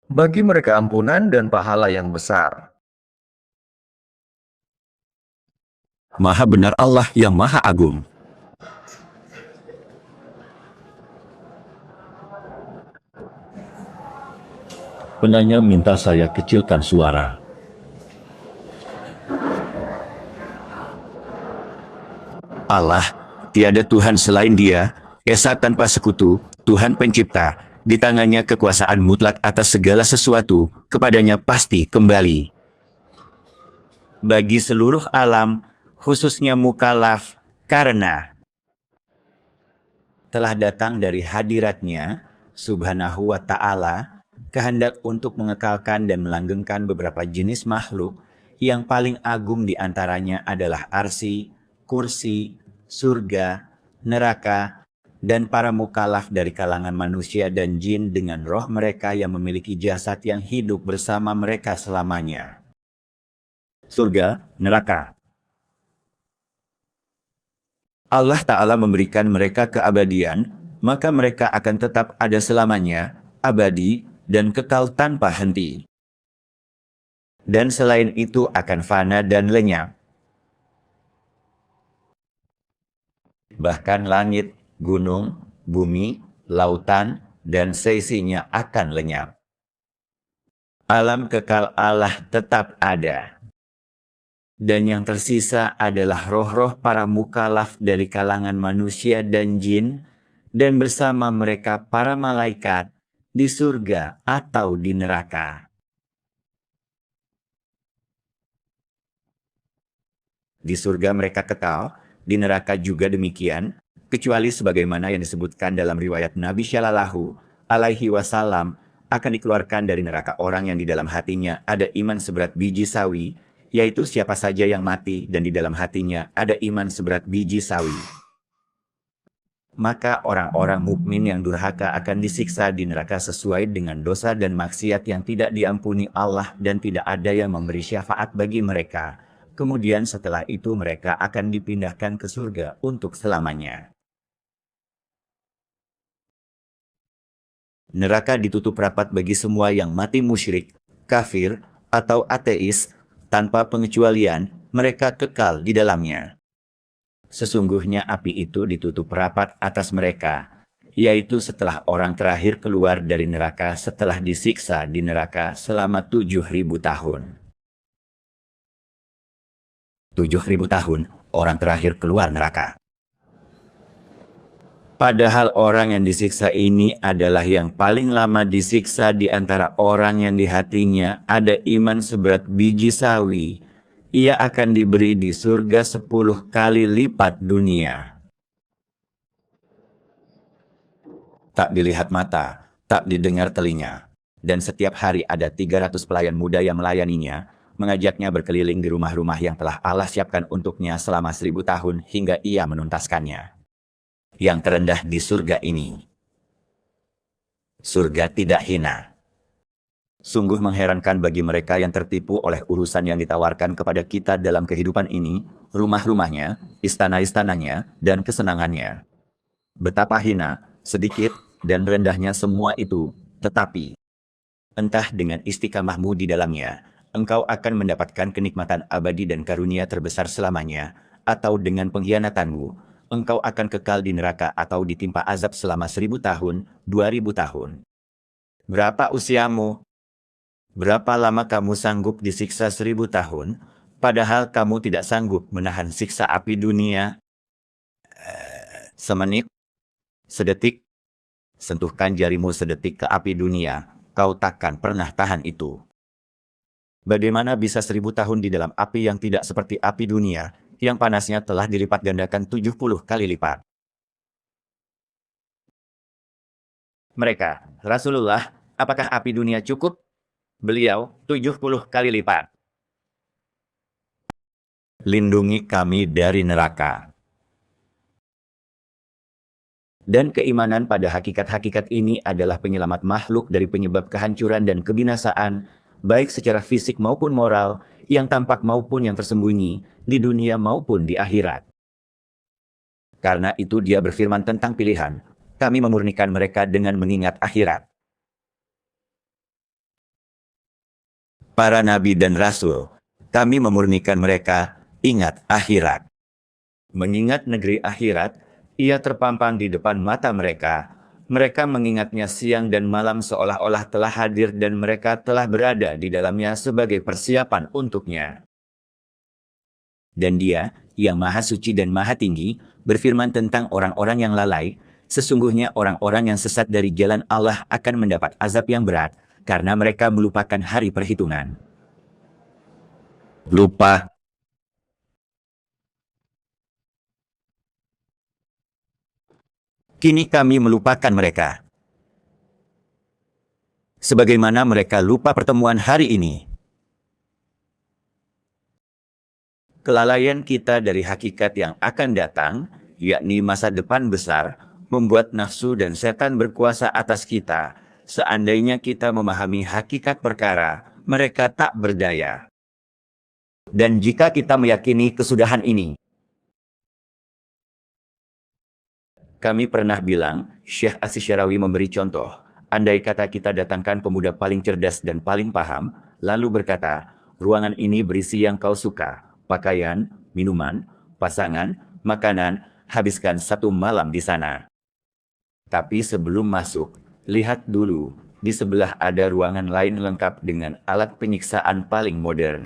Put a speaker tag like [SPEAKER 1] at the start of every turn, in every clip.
[SPEAKER 1] Bagi mereka ampunan dan pahala yang besar.
[SPEAKER 2] Maha benar Allah yang Maha Agung. Penanya minta saya kecilkan suara. Allah, tiada Tuhan selain Dia, Esa tanpa sekutu, Tuhan pencipta, di tangannya kekuasaan mutlak atas segala sesuatu, kepadanya pasti kembali. Bagi seluruh alam, khususnya mukallaf, karena telah datang dari hadiratnya, subhanahu wa ta'ala, kehendak untuk mengekalkan dan melanggengkan beberapa jenis makhluk, yang paling agung di antaranya adalah arsi, kursi, surga, neraka, dan para mukallaf dari kalangan manusia dan jin dengan roh mereka yang memiliki jasad yang hidup bersama mereka selamanya. Surga, neraka. Allah Ta'ala memberikan mereka keabadian, maka mereka akan tetap ada selamanya, abadi, dan kekal tanpa henti. Dan selain itu akan fana dan lenyap. Bahkan langit, gunung, bumi, lautan, dan seisinya akan lenyap. Alam kekal Allah tetap ada. Dan yang tersisa adalah roh-roh para mukallaf dari kalangan manusia dan jin, dan bersama mereka para malaikat, di surga atau di neraka. Di surga mereka kekal, di neraka juga demikian, kecuali sebagaimana yang disebutkan dalam riwayat Nabi Shallallahu Alaihi Wasallam, akan dikeluarkan dari neraka orang yang di dalam hatinya ada iman seberat biji sawi, yaitu siapa saja yang mati dan di dalam hatinya ada iman seberat biji sawi. Maka orang-orang mukmin yang durhaka akan disiksa di neraka sesuai dengan dosa dan maksiat yang tidak diampuni Allah dan tidak ada yang memberi syafaat bagi mereka. Kemudian setelah itu mereka akan dipindahkan ke surga untuk selamanya. Neraka ditutup rapat bagi semua yang mati musyrik, kafir, atau ateis, tanpa pengecualian, mereka kekal di dalamnya. Sesungguhnya api itu ditutup rapat atas mereka, yaitu setelah orang terakhir keluar dari neraka setelah disiksa di neraka selama 7.000 tahun. 7.000 tahun, orang terakhir keluar neraka. Padahal orang yang disiksa ini adalah yang paling lama disiksa di antara orang yang di hatinya ada iman seberat biji sawi. Ia akan diberi di surga 10 kali lipat dunia. Tak dilihat mata, tak didengar telinga. Dan setiap hari ada 300 pelayan muda yang melayaninya, mengajaknya berkeliling di rumah-rumah yang telah Allah siapkan untuknya selama 1.000 tahun hingga ia menuntaskannya. Yang terendah di surga ini. Surga tidak hina. Sungguh mengherankan bagi mereka yang tertipu oleh urusan yang ditawarkan kepada kita dalam kehidupan ini, rumah-rumahnya, istana-istananya, dan kesenangannya. Betapa hina, sedikit, dan rendahnya semua itu, tetapi entah dengan istiqamahmu di dalamnya, engkau akan mendapatkan kenikmatan abadi dan karunia terbesar selamanya, atau dengan pengkhianatanmu, engkau akan kekal di neraka atau ditimpa azab selama 1.000 tahun, 2.000 tahun. Berapa usiamu? Berapa lama kamu sanggup disiksa 1.000 tahun, padahal kamu tidak sanggup menahan siksa api dunia? Semenit? Sedetik? Sentuhkan jarimu sedetik ke api dunia, kau takkan pernah tahan itu. Bagaimana bisa 1.000 tahun di dalam api yang tidak seperti api dunia, yang panasnya telah dilipat gandakan 70 kali lipat? Mereka, Rasulullah, apakah api dunia cukup? Beliau, 70 kali lipat. Lindungi kami dari neraka. Dan keimanan pada hakikat-hakikat ini adalah penyelamat makhluk dari penyebab kehancuran dan kebinasaan, baik secara fisik maupun moral, yang tampak maupun yang tersembunyi, di dunia maupun di akhirat. Karena itu dia berfirman tentang pilihan, kami memurnikan mereka dengan mengingat akhirat. para nabi dan rasul. Kami memurnikan mereka, ingat akhirat. Mengingat negeri akhirat, ia terpampang di depan mata mereka. Mereka mengingatnya siang dan malam seolah-olah telah hadir dan mereka telah berada di dalamnya sebagai persiapan untuknya. Dan Dia, yang Maha Suci dan Maha Tinggi, berfirman tentang orang-orang yang lalai, sesungguhnya orang-orang yang sesat dari jalan Allah akan mendapat azab yang berat, karena mereka melupakan hari perhitungan. Lupa. Kini kami melupakan mereka. Sebagaimana mereka lupa pertemuan hari ini. Kelalaian kita dari hakikat yang akan datang, yakni masa depan besar, membuat nafsu dan setan berkuasa atas kita. Seandainya kita memahami hakikat perkara, mereka tak berdaya. Dan jika kita meyakini kesudahan ini, kami pernah bilang, Syekh Asy'arawi memberi contoh, andai kata kita datangkan pemuda paling cerdas dan paling paham, lalu berkata, ruangan ini berisi yang kau suka, pakaian, minuman, pasangan, makanan, habiskan 1 malam di sana. Tapi sebelum masuk, lihat dulu, di sebelah ada ruangan lain lengkap dengan alat penyiksaan paling modern.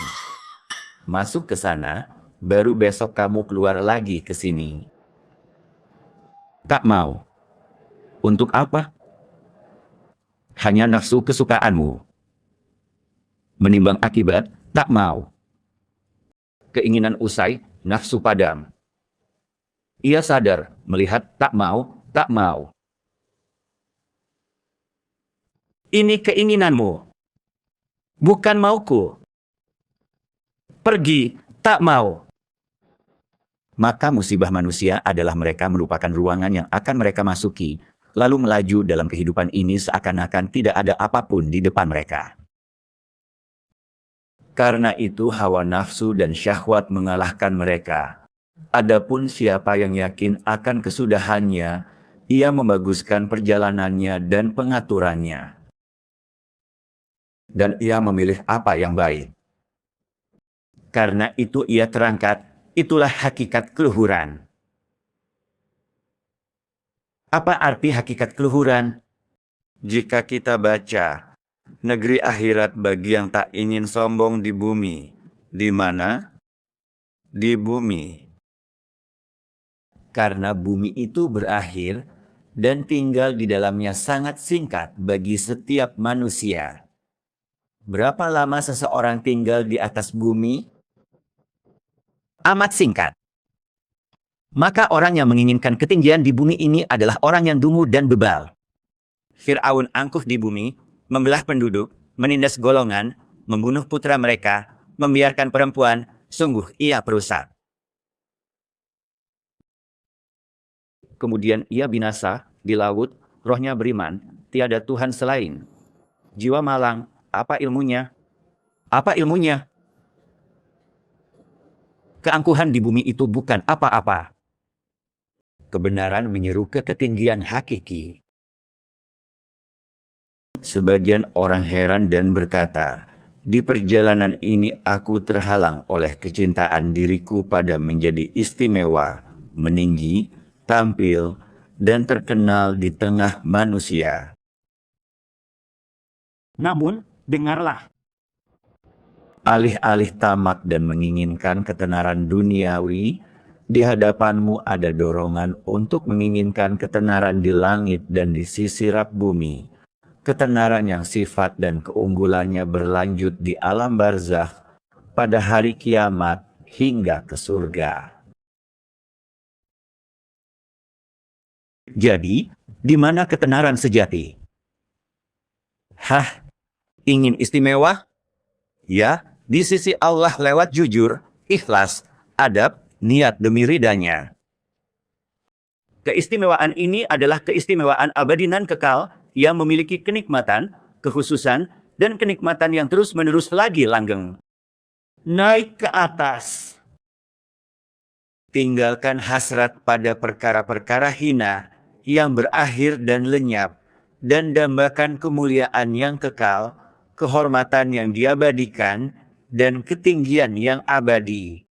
[SPEAKER 2] Masuk ke sana, baru besok kamu keluar lagi ke sini. Tak mau. Untuk apa? Hanya nafsu kesukaanmu. Menimbang akibat, tak mau. Keinginan usai, nafsu padam. Ia sadar, melihat tak mau, tak mau. Ini keinginanmu. Bukan mauku. Pergi, tak mau. Maka musibah manusia adalah mereka melupakan ruangan yang akan mereka masuki, lalu melaju dalam kehidupan ini seakan-akan tidak ada apapun di depan mereka. Karena itu hawa nafsu dan syahwat mengalahkan mereka. Adapun siapa yang yakin akan kesudahannya, ia membaguskan perjalanannya dan pengaturannya. Dan ia memilih apa yang baik. Karena itu ia terangkat, itulah hakikat keluhuran. Apa arti hakikat keluhuran? Jika kita baca, negeri akhirat bagi yang tak ingin sombong di bumi. Di mana? Di bumi. Karena bumi itu berakhir dan tinggal di dalamnya sangat singkat bagi setiap manusia. Berapa lama seseorang tinggal di atas bumi? Amat singkat. Maka orang yang menginginkan ketinggian di bumi ini adalah orang yang dungu dan bebal. Fir'aun angkuh di bumi, membelah penduduk, menindas golongan, membunuh putra mereka, membiarkan perempuan, sungguh ia perusak. Kemudian ia binasa, di laut, rohnya beriman, tiada Tuhan selain. Jiwa malang, apa ilmunya? Apa ilmunya? Keangkuhan di bumi itu bukan apa-apa. Kebenaran menyeru ke ketinggian hakiki. Sebagian orang heran dan berkata, di perjalanan ini aku terhalang oleh kecintaan diriku pada menjadi istimewa, meninggi, tampil, dan terkenal di tengah manusia. Namun, dengarlah. Alih-alih tamak dan menginginkan ketenaran duniawi, di hadapanmu ada dorongan untuk menginginkan ketenaran di langit dan di sisi rak bumi. Ketenaran yang sifat dan keunggulannya berlanjut di alam barzakh, pada hari kiamat hingga ke surga. Jadi, di mana ketenaran sejati? Hah? Ingin istimewa? Ya, di sisi Allah lewat jujur, ikhlas, adab, niat demi ridanya. Keistimewaan ini adalah keistimewaan abadi nan kekal yang memiliki kenikmatan, kekhususan, dan kenikmatan yang terus-menerus lagi langgeng. Naik ke atas. Tinggalkan hasrat pada perkara-perkara hina yang berakhir dan lenyap, dan dambakan kemuliaan yang kekal kehormatan yang diabadikan, dan ketinggian yang abadi.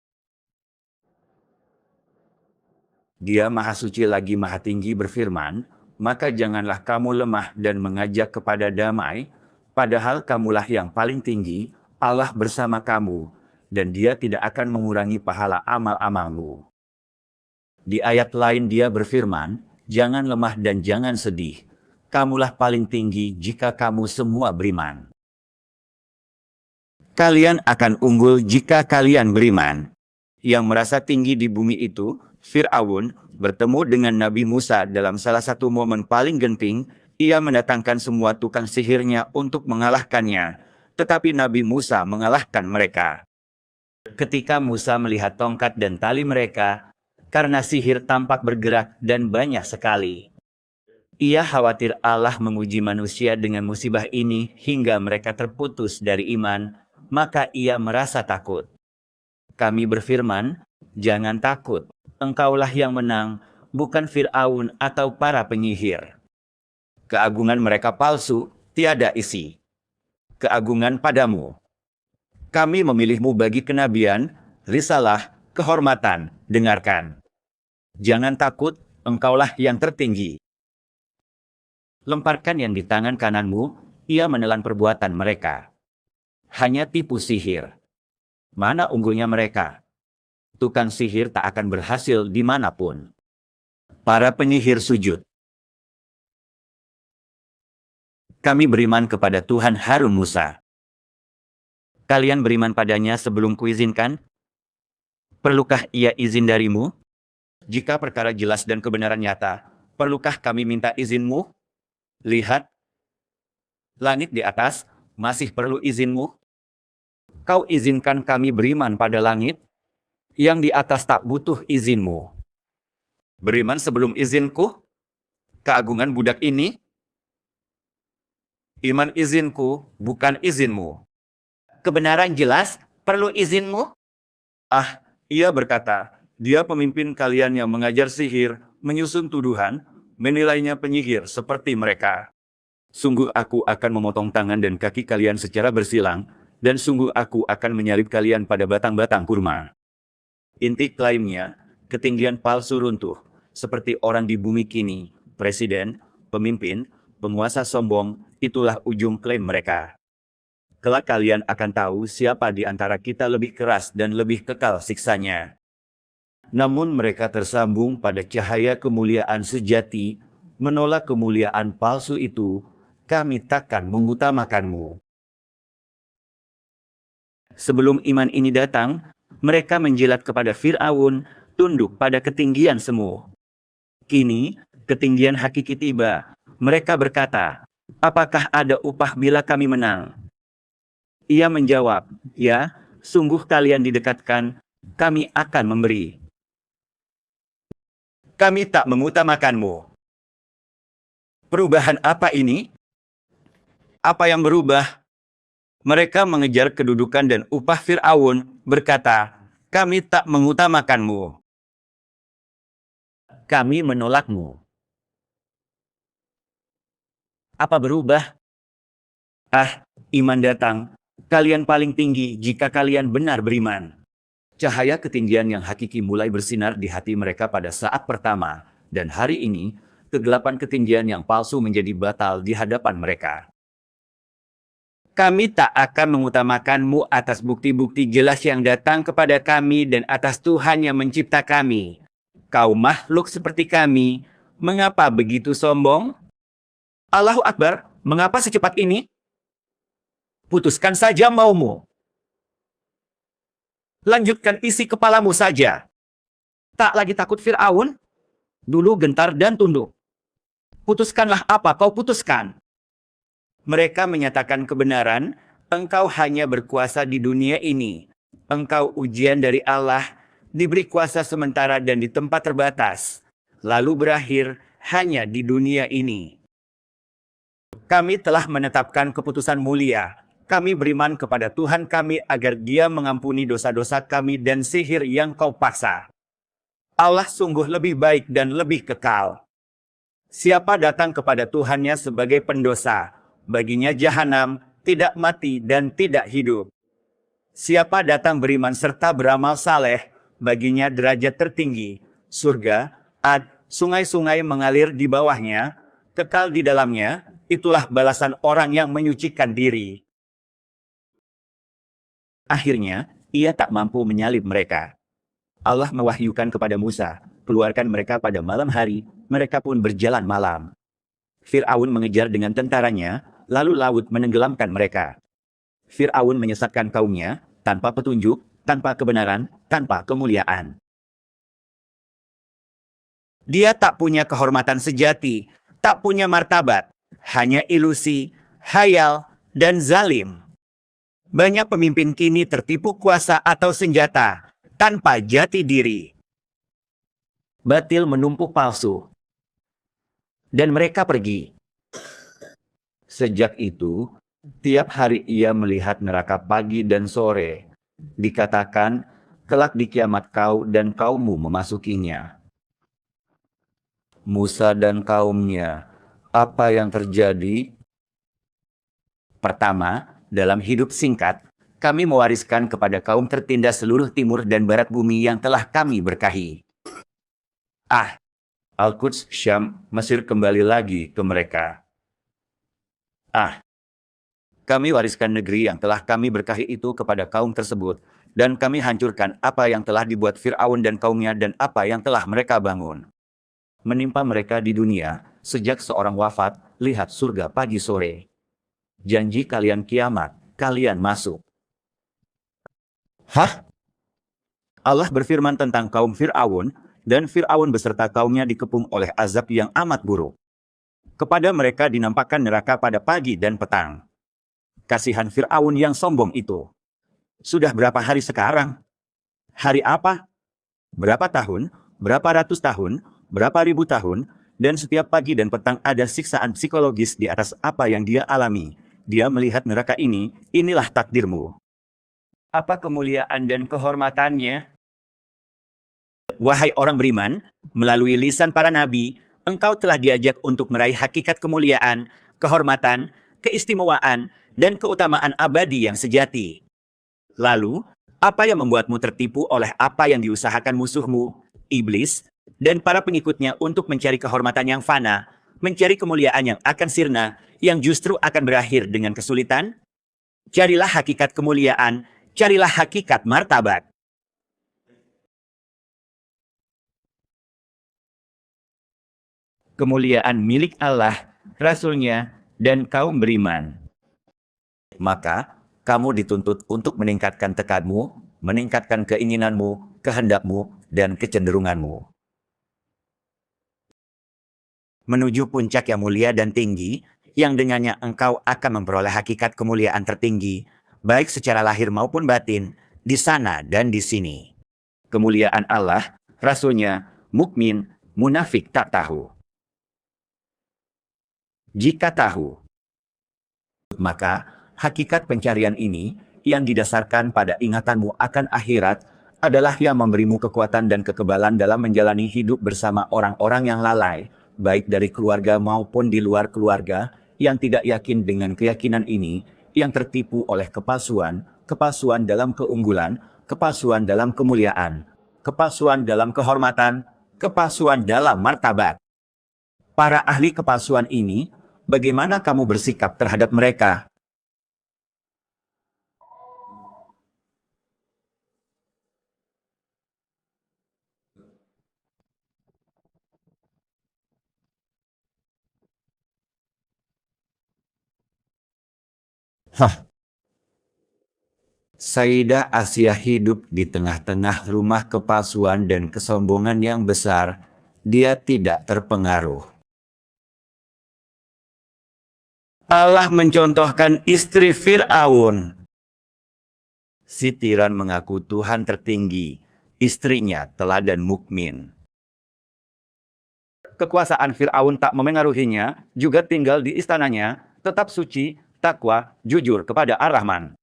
[SPEAKER 2] Dia Maha Suci lagi Maha Tinggi berfirman, maka janganlah kamu lemah dan mengajak kepada damai, padahal kamulah yang paling tinggi, Allah bersama kamu, dan Dia tidak akan mengurangi pahala amal-amalmu. Di ayat lain Dia berfirman, jangan lemah dan jangan sedih, kamulah paling tinggi jika kamu semua beriman. Kalian akan unggul jika kalian beriman. Yang merasa tinggi di bumi itu, Fir'aun, bertemu dengan Nabi Musa dalam salah satu momen paling genting. Ia mendatangkan semua tukang sihirnya untuk mengalahkannya, tetapi Nabi Musa mengalahkan mereka. Ketika Musa melihat tongkat dan tali mereka, karena sihir tampak bergerak dan banyak sekali, ia khawatir Allah menguji manusia dengan musibah ini hingga mereka terputus dari iman, maka ia merasa takut. Kami berfirman, jangan takut, engkaulah yang menang, bukan Fir'aun atau para penyihir. Keagungan mereka palsu, tiada isi. Keagungan padamu. Kami memilihmu bagi kenabian, risalah, kehormatan, dengarkan. Jangan takut, engkaulah yang tertinggi. Lemparkan yang di tangan kananmu, ia menelan perbuatan mereka. Hanya tipu sihir. Mana unggulnya mereka? Tukang sihir tak akan berhasil dimanapun. Para penyihir sujud. Kami beriman kepada Tuhan Harun Musa. Kalian beriman padanya sebelum kuizinkan? Perlukah ia izin darimu? Jika perkara jelas dan kebenaran nyata, perlukah kami minta izinmu? Lihat, langit di atas masih perlu izinmu. Kau izinkan kami beriman pada langit, yang di atas tak butuh izinmu. Beriman sebelum izinku? Keagungan budak ini? Iman izinku, bukan izinmu. Kebenaran jelas, perlu izinmu? Ah, ia berkata, dia pemimpin kalian yang mengajar sihir, menyusun tuduhan, menilainya penyihir seperti mereka. Sungguh aku akan memotong tangan dan kaki kalian secara bersilang, dan sungguh aku akan menyalib kalian pada batang-batang kurma. Inti klaimnya, ketinggian palsu runtuh, seperti orang di bumi kini, presiden, pemimpin, penguasa sombong, itulah ujung klaim mereka. Kelak kalian akan tahu siapa di antara kita lebih keras dan lebih kekal siksanya. Namun mereka tersambung pada cahaya kemuliaan sejati, menolak kemuliaan palsu itu, kami takkan mengutamakanmu. Sebelum iman ini datang, mereka menjilat kepada Fir'aun, tunduk pada ketinggian semu. Kini, ketinggian hakiki tiba. Mereka berkata, apakah ada upah bila kami menang? Ia menjawab, ya, sungguh kalian didekatkan, kami akan memberi. Kami tak mengutamakanmu. Perubahan apa ini? Apa yang berubah? Mereka mengejar kedudukan dan upah Fir'aun, berkata, kami tak mengutamakanmu. Kami menolakmu. Apa berubah? Ah, iman datang. Kalian paling tinggi jika kalian benar beriman. Cahaya ketinggian yang hakiki mulai bersinar di hati mereka pada saat pertama, dan hari ini, kegelapan ketinggian yang palsu menjadi batal di hadapan mereka. Kami tak akan mengutamakanmu atas bukti-bukti jelas yang datang kepada kami dan atas Tuhan yang mencipta kami. Kau makhluk seperti kami, mengapa begitu sombong? Allahu Akbar, mengapa secepat ini? Putuskan saja maumu. Lanjutkan isi kepalamu saja. Tak lagi takut Fir'aun? Dulu gentar dan tunduk. Putuskanlah apa kau putuskan. Mereka menyatakan kebenaran, engkau hanya berkuasa di dunia ini. Engkau ujian dari Allah, diberi kuasa sementara dan di tempat terbatas. Lalu berakhir hanya di dunia ini. Kami telah menetapkan keputusan mulia. Kami beriman kepada Tuhan kami agar Dia mengampuni dosa-dosa kami dan sihir yang kau paksa. Allah sungguh lebih baik dan lebih kekal. Siapa datang kepada Tuhannya sebagai pendosa, baginya jahanam tidak mati dan tidak hidup. Siapa datang beriman serta beramal saleh, baginya derajat tertinggi, surga, sungai-sungai mengalir di bawahnya, kekal di dalamnya, itulah balasan orang yang menyucikan diri. Akhirnya, ia tak mampu menyalib mereka. Allah mewahyukan kepada Musa, keluarkan mereka pada malam hari, mereka pun berjalan malam. Fir'aun mengejar dengan tentaranya, lalu laut menenggelamkan mereka. Fir'aun menyesatkan kaumnya, tanpa petunjuk, tanpa kebenaran, tanpa kemuliaan. Dia tak punya kehormatan sejati, tak punya martabat, hanya ilusi, hayal, dan zalim. Banyak pemimpin kini tertipu kuasa atau senjata, tanpa jati diri. Batil menumpuk palsu. Dan mereka pergi. Sejak itu, tiap hari ia melihat neraka pagi dan sore. Dikatakan, kelak di kiamat kau dan kaummu memasukinya. Musa dan kaumnya, apa yang terjadi? Pertama, dalam hidup singkat, kami mewariskan kepada kaum tertindas seluruh timur dan barat bumi yang telah kami berkahi. Al-Quds, Syam, Mesir kembali lagi ke mereka. Kami wariskan negeri yang telah kami berkahi itu kepada kaum tersebut, dan kami hancurkan apa yang telah dibuat Fir'aun dan kaumnya dan apa yang telah mereka bangun. Menimpa mereka di dunia, sejak seorang wafat, lihat surga pagi sore. Janji kalian kiamat, kalian masuk. Allah berfirman tentang kaum Fir'aun, dan Fir'aun beserta kaumnya dikepung oleh azab yang amat buruk. Kepada mereka dinampakkan neraka pada pagi dan petang. Kasihan Fir'aun yang sombong itu. Sudah berapa hari sekarang? Hari apa? Berapa tahun? Berapa ratus tahun? Berapa ribu tahun? Dan setiap pagi dan petang ada siksaan psikologis di atas apa yang dia alami. Dia melihat neraka ini, inilah takdirmu. Apa kemuliaan dan kehormatannya? Wahai orang beriman, melalui lisan para nabi, engkau telah diajak untuk meraih hakikat kemuliaan, kehormatan, keistimewaan, dan keutamaan abadi yang sejati. Lalu, apa yang membuatmu tertipu oleh apa yang diusahakan musuhmu, iblis, dan para pengikutnya untuk mencari kehormatan yang fana, mencari kemuliaan yang akan sirna, yang justru akan berakhir dengan kesulitan? Carilah hakikat kemuliaan, carilah hakikat martabat. Kemuliaan milik Allah, Rasul-Nya, dan kaum beriman. Maka, kamu dituntut untuk meningkatkan tekadmu, meningkatkan keinginanmu, kehendakmu, dan kecenderunganmu. Menuju puncak yang mulia dan tinggi, yang dengannya engkau akan memperoleh hakikat kemuliaan tertinggi, baik secara lahir maupun batin, di sana dan di sini. Kemuliaan Allah, Rasul-Nya, mukmin, munafik tak tahu. Jika tahu, maka hakikat pencarian ini yang didasarkan pada ingatanmu akan akhirat adalah yang memberimu kekuatan dan kekebalan dalam menjalani hidup bersama orang-orang yang lalai, baik dari keluarga maupun di luar keluarga, yang tidak yakin dengan keyakinan ini, yang tertipu oleh kepalsuan, kepalsuan dalam keunggulan, kepalsuan dalam kemuliaan, kepalsuan dalam kehormatan, kepalsuan dalam martabat. Para ahli kepalsuan ini, bagaimana kamu bersikap terhadap mereka? Sayyidah Asia hidup di tengah-tengah rumah kepalsuan dan kesombongan yang besar. Dia tidak terpengaruh. Allah mencontohkan istri Fir'aun. Si tiran mengaku Tuhan tertinggi, istrinya teladan mukmin. Kekuasaan Fir'aun tak memengaruhinya, juga tinggal di istananya, tetap suci, takwa, jujur kepada Ar-Rahman.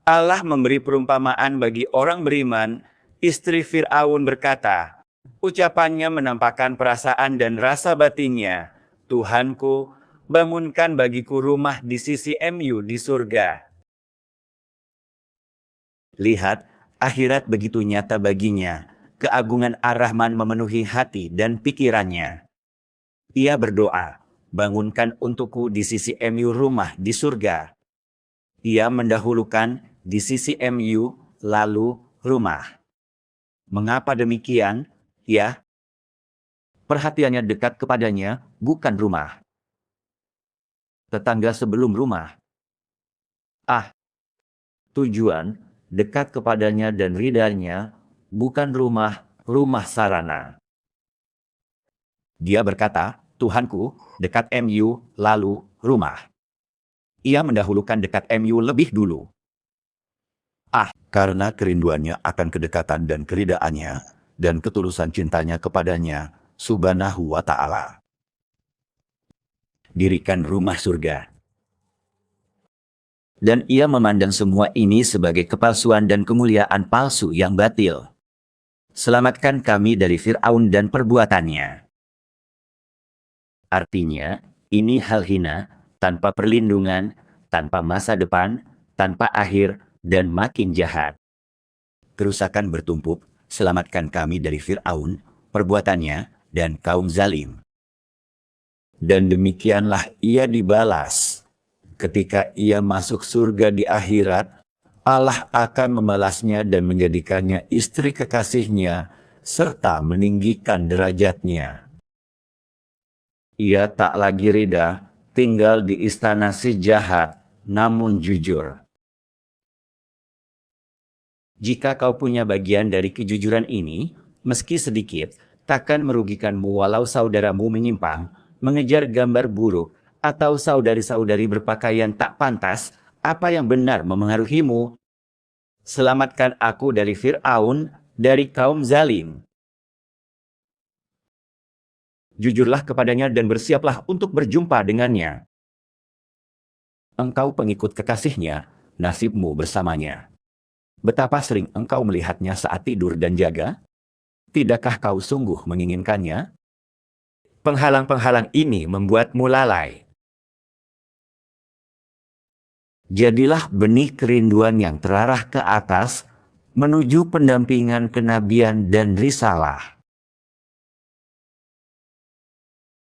[SPEAKER 2] Allah memberi perumpamaan bagi orang beriman. Istri Fir'aun berkata, ucapannya menampakkan perasaan dan rasa batinnya, Tuhanku, Bangunkan bagiku rumah di sisi MU di surga. Lihat, akhirat begitu nyata baginya. Keagungan Ar-Rahman memenuhi hati dan pikirannya. Ia berdoa, bangunkan untukku di sisi MU rumah di surga. Ia mendahulukan di sisi MU, lalu rumah. Mengapa demikian? Ya, perhatiannya dekat kepadanya, bukan rumah. Tetangga sebelum rumah. Tujuan, dekat kepadanya dan ridhanya, bukan rumah sarana. Dia berkata, Tuhanku, dekat MU, lalu rumah. Ia mendahulukan dekat MU lebih dulu. Karena kerinduannya akan kedekatan dan keridaannya, dan ketulusan cintanya kepadanya, subhanahu wa ta'ala. Dirikan rumah surga. Dan ia memandang semua ini sebagai kepalsuan dan kemuliaan palsu yang batil. Selamatkan kami dari Fir'aun dan perbuatannya. Artinya, ini hal hina, tanpa perlindungan, tanpa masa depan, tanpa akhir, dan makin jahat. Kerusakan bertumpuk, selamatkan kami dari Fir'aun, perbuatannya, dan kaum zalim. Dan demikianlah ia dibalas. Ketika ia masuk surga di akhirat, Allah akan membalasnya dan menjadikannya istri kekasihnya, serta meninggikan derajatnya. Ia tak lagi ridha, tinggal di istana si jahat, namun jujur. Jika kau punya bagian dari kejujuran ini, meski sedikit, takkan merugikanmu walau saudaramu menyimpang, mengejar gambar buruk, atau saudari-saudari berpakaian tak pantas. Apa yang benar memengaruhimu? Selamatkan aku dari Fir'aun, dari kaum zalim. Jujurlah kepadanya dan bersiaplah untuk berjumpa dengannya. Engkau pengikut kekasihnya, nasibmu bersamanya. Betapa sering engkau melihatnya saat tidur dan jaga? Tidakkah kau sungguh menginginkannya? Penghalang-penghalang ini membuatmu lalai. Jadilah benih kerinduan yang terarah ke atas, menuju pendampingan kenabian dan risalah.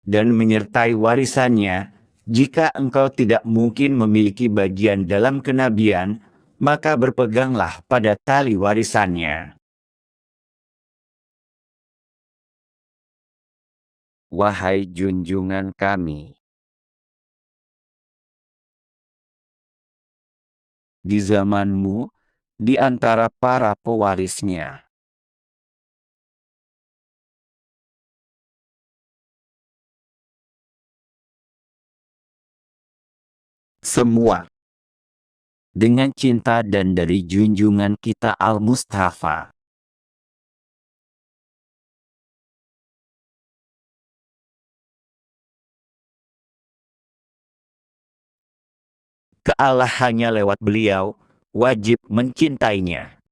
[SPEAKER 2] Dan menyertai warisannya, jika engkau tidak mungkin memiliki bagian dalam kenabian, maka berpeganglah pada tali warisannya. Wahai junjungan kami, di zamanmu, di antara para pewarisnya, semua dengan cinta dan dari junjungan kita Al-Mustafa. Ke Allah hanya lewat beliau, wajib mencintainya.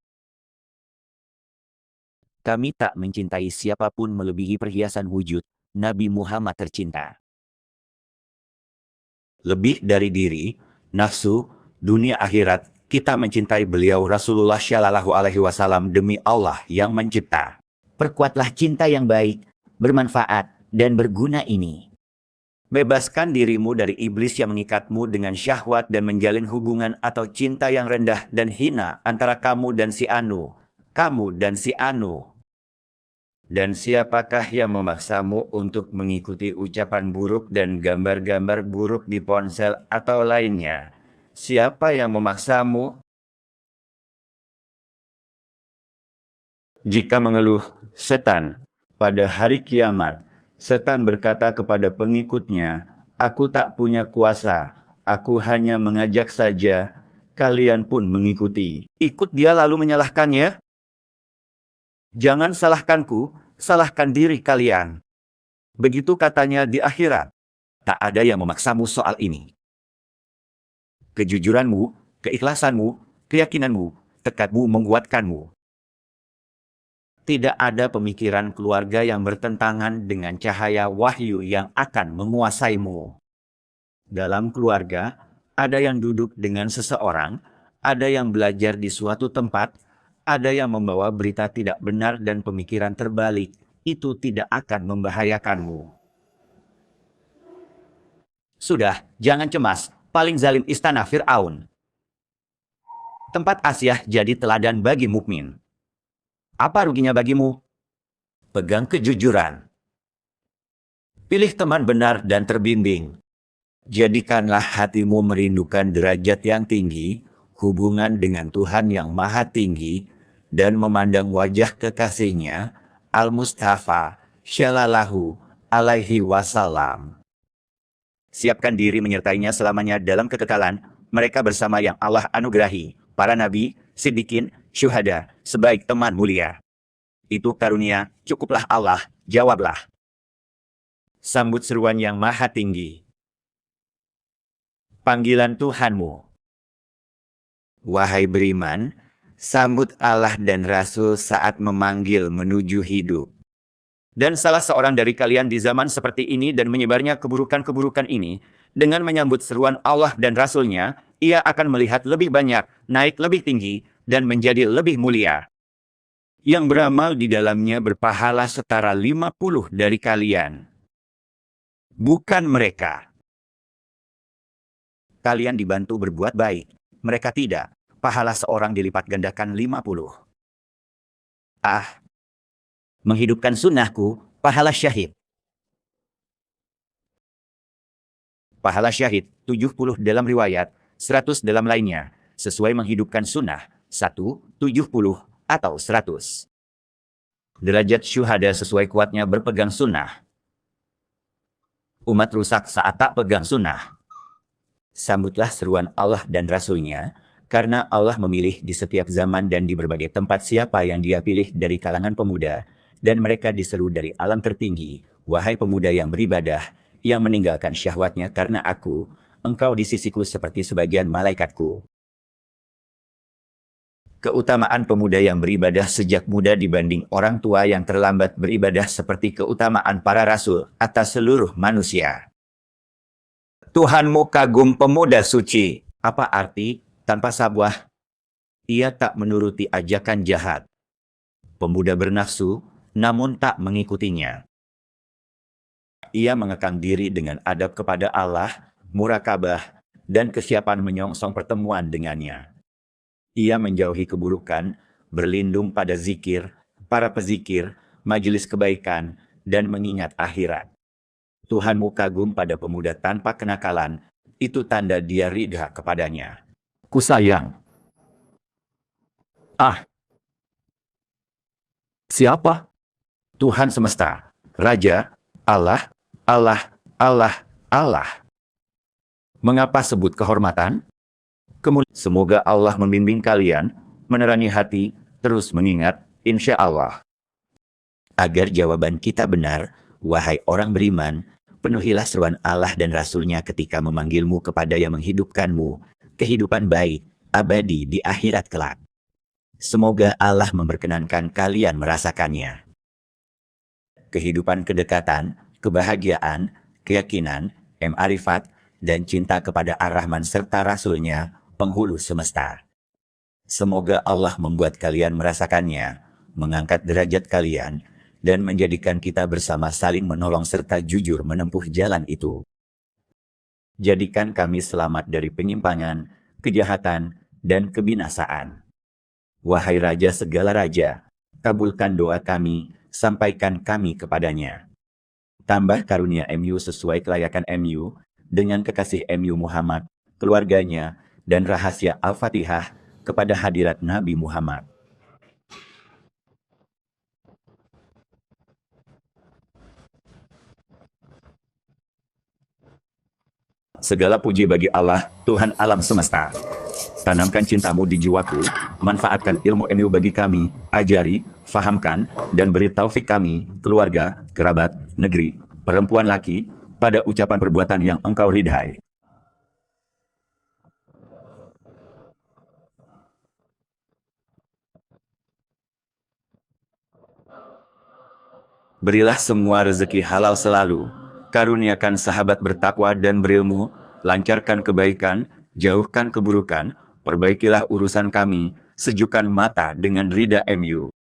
[SPEAKER 2] Kami tak mencintai siapapun melebihi perhiasan wujud, Nabi Muhammad tercinta. Lebih dari diri, nafsu, dunia akhirat, kita mencintai beliau Rasulullah Shallallahu Alaihi Wasallam demi Allah yang mencipta. Perkuatlah cinta yang baik, bermanfaat, dan berguna ini. Bebaskan dirimu dari iblis yang mengikatmu dengan syahwat dan menjalin hubungan atau cinta yang rendah dan hina antara kamu dan si Anu. Kamu dan si Anu. Dan siapakah yang memaksamu untuk mengikuti ucapan buruk dan gambar-gambar buruk di ponsel atau lainnya? Siapa yang memaksamu? Jika mengeluh, setan, pada hari kiamat, setan berkata kepada pengikutnya, "Aku tak punya kuasa, aku hanya mengajak saja, kalian pun mengikuti." Ikut dia lalu menyalahkannya? Jangan salahkanku, salahkan diri kalian. Begitu katanya di akhirat. Tak ada yang memaksamu soal ini. Kejujuranmu, keikhlasanmu, keyakinanmu, tekadmu menguatkanmu. Tidak ada pemikiran keluarga yang bertentangan dengan cahaya wahyu yang akan menguasaimu. Dalam keluarga, ada yang duduk dengan seseorang, ada yang belajar di suatu tempat, ada yang membawa berita tidak benar dan pemikiran terbalik. Itu tidak akan membahayakanmu. Sudah, jangan cemas. Paling zalim istana Fir'aun. Tempat Asyah jadi teladan bagi mukmin. Apa ruginya bagimu? Pegang kejujuran. Pilih teman benar dan terbimbing. Jadikanlah hatimu merindukan derajat yang tinggi, hubungan dengan Tuhan yang maha tinggi, dan memandang wajah kekasihnya, Al-Mustafa, Shallallahu alaihi wasallam. Siapkan diri menyertainya selamanya dalam kekekalan, mereka bersama yang Allah anugerahi, para nabi, siddiqin, syuhada, sebaik teman mulia. Itu karunia, cukuplah Allah, jawablah. Sambut seruan yang maha tinggi. Panggilan Tuhanmu. Wahai beriman, sambut Allah dan Rasul saat memanggil menuju hidup. Dan salah seorang dari kalian di zaman seperti ini dan menyebarnya keburukan-keburukan ini, dengan menyambut seruan Allah dan Rasul-Nya, ia akan melihat lebih banyak, naik lebih tinggi, dan menjadi lebih mulia. Yang beramal di dalamnya berpahala setara 50 dari kalian. Bukan mereka. Kalian dibantu berbuat baik, mereka tidak. Pahala seorang dilipat gandakan 50. Menghidupkan sunnahku, pahala syahid. Pahala syahid, 70 dalam riwayat, 100 dalam lainnya, sesuai menghidupkan sunnah, 1, 70, atau 100. Derajat syuhada sesuai kuatnya berpegang sunnah. Umat rusak saat tak pegang sunnah. Sambutlah seruan Allah dan Rasul-Nya, karena Allah memilih di setiap zaman dan di berbagai tempat siapa yang Dia pilih dari kalangan pemuda, dan mereka diseru dari alam tertinggi, wahai pemuda yang beribadah, yang meninggalkan syahwatnya karena aku, engkau di sisiku seperti sebagian malaikatku. Keutamaan pemuda yang beribadah sejak muda dibanding orang tua yang terlambat beribadah seperti keutamaan para rasul atas seluruh manusia. Tuhanmu kagum pemuda suci. Apa arti? Tanpa sabwah, ia tak menuruti ajakan jahat. Pemuda bernafsu, namun tak mengikutinya. Ia mengekang diri dengan adab kepada Allah, murakabah, dan kesiapan menyongsong pertemuan dengannya. Ia menjauhi keburukan, berlindung pada zikir, para pezikir, majelis kebaikan, dan mengingat akhirat. Tuhanmu kagum pada pemuda tanpa kenakalan, itu tanda Dia ridha kepadanya. Ku sayang. Siapa? Tuhan semesta, Raja, Allah, Allah, Allah, Allah. Mengapa sebut kehormatan? Semoga Allah membimbing kalian, menerangi hati, terus mengingat, insya Allah. Agar jawaban kita benar, wahai orang beriman, penuhilah seruan Allah dan Rasul-Nya ketika memanggilmu kepada yang menghidupkanmu, kehidupan baik, abadi di akhirat kelak. Semoga Allah memperkenankan kalian merasakannya. Kehidupan kedekatan, kebahagiaan, keyakinan, ma'rifat, dan cinta kepada Ar-Rahman serta Rasul-Nya, penghulu semesta. Semoga Allah membuat kalian merasakannya, mengangkat derajat kalian, dan menjadikan kita bersama saling menolong serta jujur menempuh jalan itu. Jadikan kami selamat dari penyimpangan, kejahatan, dan kebinasaan. Wahai Raja segala raja, kabulkan doa kami, sampaikan kami kepadanya. Tambah karunia MU sesuai kelayakan MU, dengan kekasih MU Muhammad, keluarganya, dan rahasia Al-Fatihah, kepada hadirat Nabi Muhammad. Segala puji bagi Allah, Tuhan alam semesta. Tanamkan cintamu di jiwaku, manfaatkan ilmu MU bagi kami, ajari, fahamkan, dan beri taufik kami, keluarga, kerabat, negeri, perempuan laki, pada ucapan perbuatan yang engkau ridhai. Berilah semua rezeki halal selalu, karuniakan sahabat bertakwa dan berilmu, lancarkan kebaikan, jauhkan keburukan, perbaikilah urusan kami, sejukkan mata dengan ridha MU.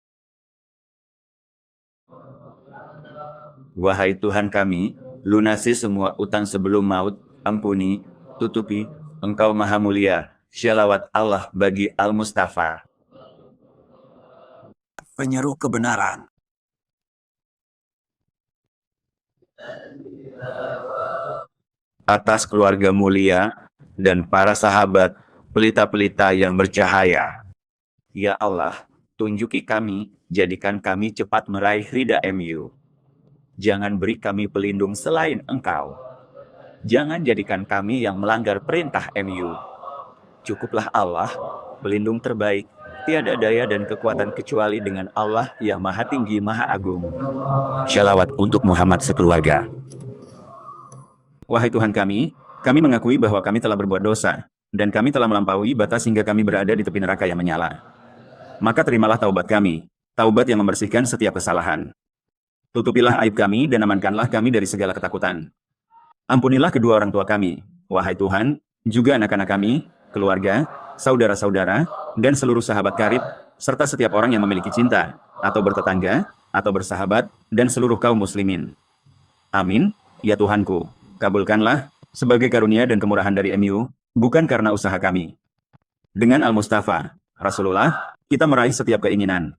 [SPEAKER 2] Wahai Tuhan kami, lunasi semua utang sebelum maut, ampuni, tutupi, Engkau Maha Mulia, shalawat Allah bagi Al-Mustafa. Penyeru kebenaran. Atas keluarga mulia dan para sahabat, pelita-pelita yang bercahaya. Ya Allah, tunjuki kami, jadikan kami cepat meraih ridha MU. Jangan beri kami pelindung selain Engkau. Jangan jadikan kami yang melanggar perintah MU. Cukuplah Allah, pelindung terbaik. Tiada daya dan kekuatan kecuali dengan Allah yang Maha Tinggi Maha Agung. Shalawat untuk Muhammad sekeluarga. Wahai Tuhan kami mengakui bahwa kami telah berbuat dosa, dan kami telah melampaui batas hingga kami berada di tepi neraka yang menyala. Maka terimalah taubat kami, taubat yang membersihkan setiap kesalahan. Tutupilah aib kami dan amankanlah kami dari segala ketakutan. Ampunilah kedua orang tua kami, wahai Tuhan, juga anak-anak kami, keluarga, saudara-saudara, dan seluruh sahabat karib, serta setiap orang yang memiliki cinta, atau bertetangga, atau bersahabat, dan seluruh kaum muslimin. Amin, ya Tuhanku. Kabulkanlah, sebagai karunia dan kemurahan dari MU, bukan karena usaha kami. Dengan Al-Mustafa, Rasulullah, kita meraih setiap keinginan.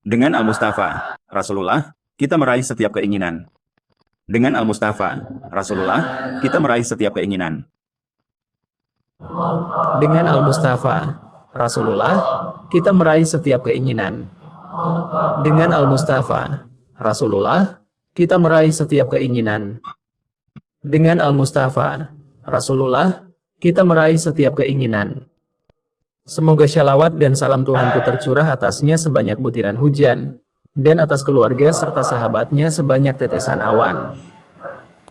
[SPEAKER 2] Dengan Al-Mustafa, Rasulullah, kita meraih setiap keinginan. Dengan Al-Mustafa, Rasulullah, kita meraih setiap keinginan.
[SPEAKER 3] Dengan Al-Mustafa, Rasulullah, kita meraih setiap keinginan. Dengan Al-Mustafa, Rasulullah, kita meraih setiap keinginan. Dengan Al-Mustafa, Rasulullah, kita meraih setiap keinginan. Semoga shalawat dan salam Tuhanku tercurah atasnya sebanyak butiran hujan, dan atas keluarga serta sahabatnya sebanyak tetesan awan.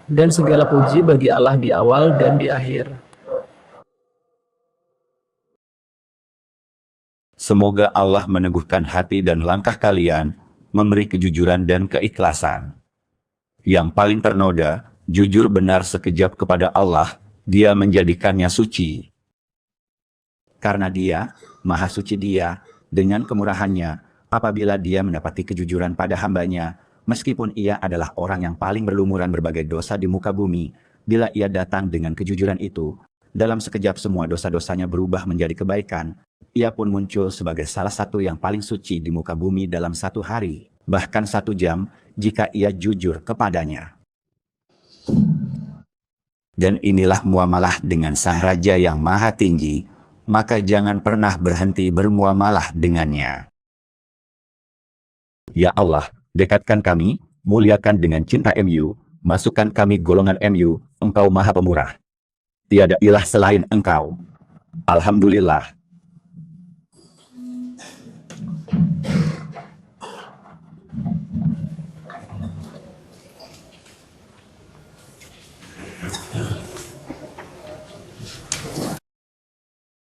[SPEAKER 3] Dan segala puji bagi Allah di awal dan di akhir.
[SPEAKER 2] Semoga Allah meneguhkan hati dan langkah kalian, memberi kejujuran dan keikhlasan. Yang paling ternoda, jujur benar sekejap kepada Allah, Dia menjadikannya suci. Karena Dia, Maha Suci Dia, dengan kemurahannya, apabila Dia mendapati kejujuran pada hambanya, meskipun ia adalah orang yang paling berlumuran berbagai dosa di muka bumi, bila ia datang dengan kejujuran itu, dalam sekejap semua dosa-dosanya berubah menjadi kebaikan, ia pun muncul sebagai salah satu yang paling suci di muka bumi dalam satu hari, bahkan 1 jam, jika ia jujur kepadanya. Dan inilah muamalah dengan Sang Raja yang Maha Tinggi, maka jangan pernah berhenti bermuamalah dengannya. Ya Allah, dekatkan kami, muliakan dengan cinta MU, masukkan kami golongan MU, Engkau Maha Pemurah. Tiada ilah selain Engkau. Alhamdulillah.